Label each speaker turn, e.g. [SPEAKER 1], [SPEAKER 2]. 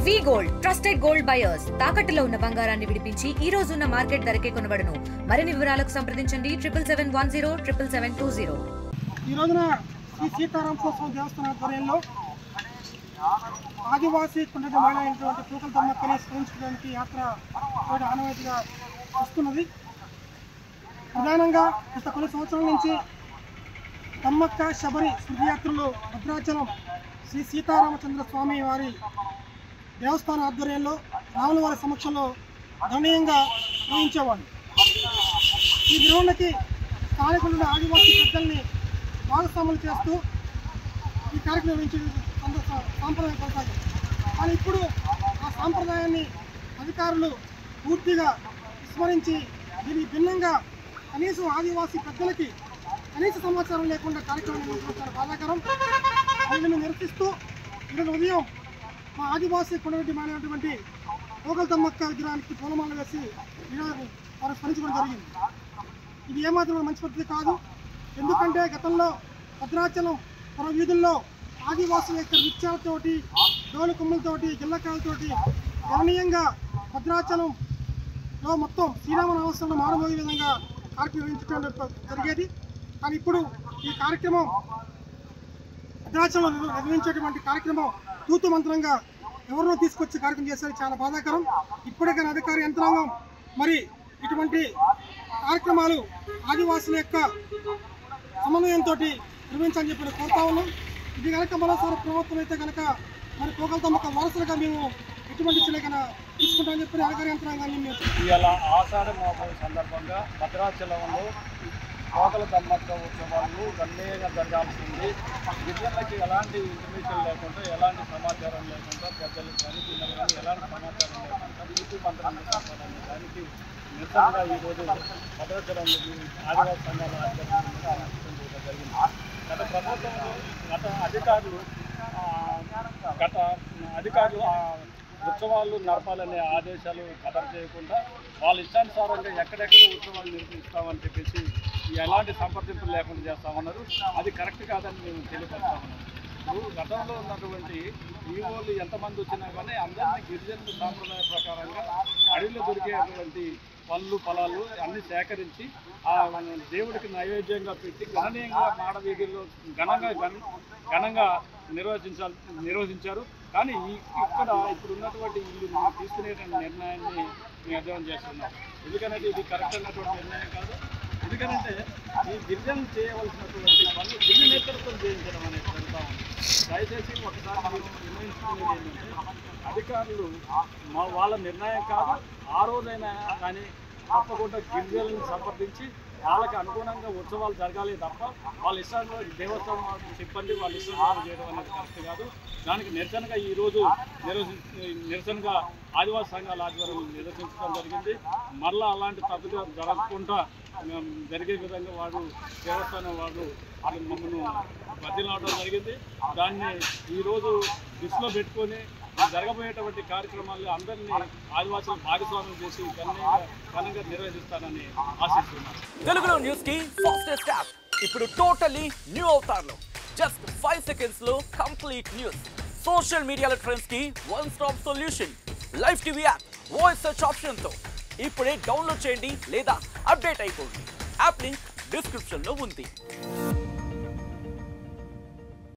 [SPEAKER 1] వి gold trusted gold buyers తాకట్టులో ఉన్న బంగారాన్ని విడిపించి ఈ రోజు ఉన్న మార్కెట్ ధరకే కొనబడును. మరిన్ని వివరాలకు సంప్రదించండి 77107720.
[SPEAKER 2] ఈ రోజున శ్రీ సీతారామకోసం దేవస్థానం ఆధ్వర్యంలో ఆదివాసీ కొండ అయినటువంటి పూకల దమ్మక్కని స్మరించుకోవడానికి యాత్ర ఆనవాయితీగా వస్తున్నది. ప్రధానంగా గత కొన్ని సంవత్సరాల నుంచి దమ్మక్క శబరి శుద్ధియాత్రలు భద్రాచలం శ్రీ సీతారామచంద్ర స్వామి వారి దేవస్థాన ఆధ్వర్యంలో రాముల వారి సమక్షంలో గణనీయంగా నిర్వహించేవాళ్ళు. ఈ నిర్వహణకి స్థానికులున్న ఆదివాసీ పెద్దల్ని భాగస్వాములు చేస్తూ ఈ కార్యక్రమం నిర్వహించే సాంప్రదాయం కొనసాగింది. కానీ ఇప్పుడు ఆ సాంప్రదాయాన్ని అధికారులు పూర్తిగా విస్మరించి దీనికి భిన్నంగా కనీసం ఆదివాసీ పెద్దలకి కనీస సమాచారం లేకుండా కార్యక్రమం నిర్వహించడం బాధాకరం. దీనిని నిరసిస్తూ ఈరోజు ఉదయం మా ఆదివాసీ కొండరెడ్డి మానటువంటి పూకల దమ్మక్క విగ్రహానికి పూలమాల వేసి వారు స్మరించడం జరిగింది. ఇది ఏమాత్రం మంచి పద్ధతి కాదు. ఎందుకంటే గతంలో భద్రాచలం పుర వీధుల్లో ఆదివాసుల యొక్క నృత్యాలతోటి డోలు కొమ్ములతోటి గిల్లకాయలతోటి గణనీయంగా భద్రాచలంలో మొత్తం శ్రీరామనవసరం మారుమోగే విధంగా కార్యక్రమం నిర్వహించడం జరిగేది. కానీ ఇప్పుడు ఈ కార్యక్రమం భద్రాచలంలో నిర్వహించేటువంటి కార్యక్రమం తూతు మంత్రంగా ఎవరినో తీసుకొచ్చి కార్యక్రమం చేసేది చాలా బాధాకరం. ఇప్పటికైనా అధికార యంత్రాంగం మరి ఇటువంటి కార్యక్రమాలు ఆదివాసుల యొక్క సమన్వయంతో నిర్వహించాలని చెప్పి కోరుతా ఉన్నాం. ఇది కనుక మరోసారి ప్రభుత్వం అయితే కనుక మరి పూకల దమ్మక్క వారసులుగా మేము ఎటువంటి చిలకన తీసుకుంటామని చెప్పి అధికార యంత్రాంగాన్ని మేము
[SPEAKER 3] ఇలా ఆషాఢ మాసం సందర్భంగా భద్రాచలంలో పూకల దమ్మక్క ఉత్సవాలు గణనీయంగా జరగాల్సింది. గిరిజనులకి ఎలాంటి ఇన్ఫర్మేషన్ లేకుండా, ఎలాంటి సమాచారం లేకుండా, పెద్దలకు కానీ పిల్లలు కానీ ఎలాంటి సమాచారం లేకుండా నీతి మంత్రం కాపాడని దానికి నిరసనగా ఈరోజు భద్రాచలం ఆదివాసీ సంఘాల జరిగింది. గత ప్రభుత్వంలో గత అధికారులు ఉత్సవాలు నడపాలనే ఆదేశాలు ఖరారు చేయకుండా వాళ్ళ ఇష్టానుసారంగా ఎక్కడెక్కడ ఉత్సవాలు నిర్వహిస్తామని చెప్పేసి ఎలాంటి సంప్రదింపులు లేకుండా చేస్తామన్నారు. అది కరెక్ట్ కాదని మేము తెలియపరుస్తామన్నాం. ఇప్పుడు గతంలో ఉన్నటువంటి ఈవోలు ఎంతమంది వచ్చినా కానీ అందరినీ గిరిజనుల సాంప్రదాయ ప్రకారంగా అడవిలో దొరికేటువంటి పళ్ళు ఫలాలు అన్నీ సేకరించి దేవుడికి నైవేద్యంగా పెట్టి గణనీయంగా మాడవీధుల్లో ఘనంగా నిర్వహించారు. కానీ ఇక్కడ ఇప్పుడు ఉన్నటువంటి వీళ్ళు తీసుకునేటువంటి నిర్ణయాన్ని మేము అధ్యయనం చేస్తున్నాం. ఎందుకంటే ఇది కరెక్ట్ అయినటువంటి నిర్ణయం కాదు. ఎందుకంటే ఈ గిరిజనులు చేయవలసినటువంటి పనులు గిరి నేతృత్వం చేయించడం అనేది జరుగుతూ ఉంది. దయచేసి ఒకసారి మీరు నిర్ణయించుకునేది ఏంటంటే అధికారులు వాళ్ళ నిర్ణయం కాదు, ఆ రోజైనా కానీ తప్పకుండా గిరిజనులను సంప్రదించి వాళ్ళకి అనుగుణంగా ఉత్సవాలు జరగాలి తప్ప వాళ్ళ ఇష్టాలు దేవస్థానం సిబ్బంది వాళ్ళ ఇష్టాలు చేయడం అనేది కరెక్ట్ కాదు. దానికి నిరసనగా ఈరోజు నిరసనగా ఆదివాసీ సంఘాల ఆధ్వర్యంలో నిరసించడం జరిగింది. మరలా అలాంటి తప్పుగా జరగకుండా జరిగే విధంగా దేవస్థానం వాళ్ళు మమ్మల్ని బదిలాడడం జరిగింది. దాన్ని ఈరోజు దృష్టిలో పెట్టుకొని జరగబోయేటువంటి కార్యక్రమాల్లో అందరినీ ఆదివాసులు భాగస్వామ్యం చేసి ఘనంగా నిర్వహిస్తానని ఆశిస్తున్నాను.
[SPEAKER 4] తెలుగులో న్యూస్ కి ఫాస్టెస్ట్ యాప్ ఇప్పుడు టోటలీ న్యూ అవతార్లో జస్ట్ 5 seconds లో కంప్లీట్ న్యూస్. సోషల్ మీడియాలో ట్రెండ్స్ కి one stop solution. Live TV app voice search option తో ఇప్పుడే డౌన్లోడ్ చేయండి లేదా అప్డేట్ అయిపోండి. యాప్ లింక్ డిస్క్రిప్షన్ లో ఉంది.